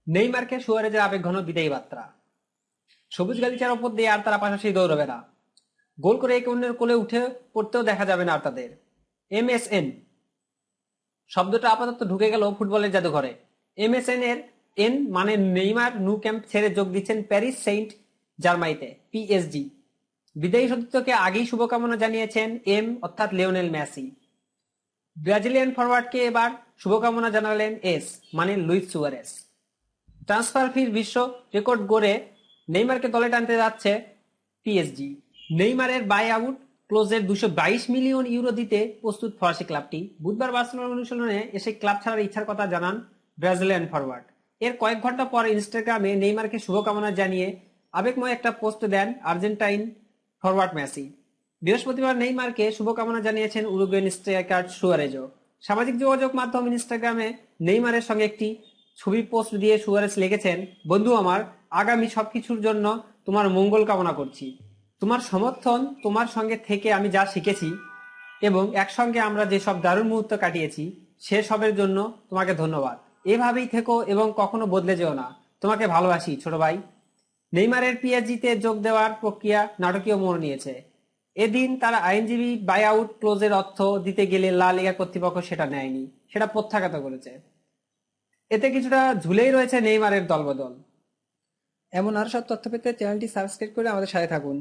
নেইমারকে সুয়ারেজের আবেগঘন বিদায়ী বার্তা। সবুজ গালিচার ওপর দিয়ে আর তারা পাশাপাশি দৌড়বে না। গোল করে একে অন্যের কোলে উঠে পড়তেও দেখা যাবে না আর তাদের। MSN শব্দটা আপাতত ঢুকে গেল ফুটবলের জাদুঘরে। MSN এর এন মানে নেইমার নু ক্যাম্প ছেড়ে যোগ দিচ্ছেন প্যারিস সেন্ট জার্মাইতে, PSG। বিদায়ী সতীর্থকে আগেই শুভকামনা জানিয়েছেন অর্থাৎ লিওনেল মেসি। ব্রাজিলিয়ান ফরওয়ার্ডকে এবার শুভকামনা জানালেন মানে লুইস সুয়ারেস। ট্রান্সফার ফির বিশ্ব রেকর্ড গড়ে নেইমারকে দলে টানতে যাচ্ছে PSG। নেইমারের বাই আউট ক্লোজের 222 মিলিয়ন ইউরো দিতে প্রস্তুত ফরাসি ক্লাবটি। বুধবার বার্সেলোনা অনুশীলনে এসে ক্লাব ছাড়ার ইচ্ছার কথা জানান ব্রাজিলিয়ান ফরওয়ার্ড। এর কয়েক ঘন্টা পর ইনস্টাগ্রামে নেইমারকে শুভকামনা জানিয়ে আবেগময় একটা পোস্ট দেন আর্জেন্টাইন ফরওয়ার্ড মেসি। বৃহস্পতিবার নেইমারকে শুভকামনা জানিয়েছেন উরুগুয়েন স্ট্রাইকার সুয়ারেজও। সামাজিক যোগাযোগ মাধ্যম ইনস্টাগ্রামে নেইমারের সঙ্গে একটি ছবি পোস্ট দিয়ে সুয়ারেজ লিখেছেন, বন্ধু আমার, আগামী সবকিছুর জন্য তোমার মঙ্গল কামনা করছি। তোমার সমর্থন, তোমার সঙ্গে থেকে আমি যা শিখেছি এবং একসঙ্গে আমরা যেসব দারুণ মুহূর্ত কাটিয়েছি সেসবের জন্য তোমাকে ধন্যবাদ। এভাবেই থেকো এবং কখনো বদলে যেও না। তোমাকে ভালোবাসি ছোট ভাই। নেইমারের পিএসজিতে যোগ দেওয়ার প্রক্রিয়া নাটকীয় মোড় নিয়েছে। এদিন তারা আইনজীবী বাই আউট ক্লোজের অর্থ দিতে গেলে লা লিগা কর্তৃপক্ষ সেটা নেয়নি, সেটা প্রত্যাখ্যাত করেছে। এতে কিছুটা ঝুলেই রয়েছে নেইমারের দলবদল। এমন আরো সব তথ্য পেতে চ্যানেলটি সাবস্ক্রাইব করে আমাদের সাথে থাকুন।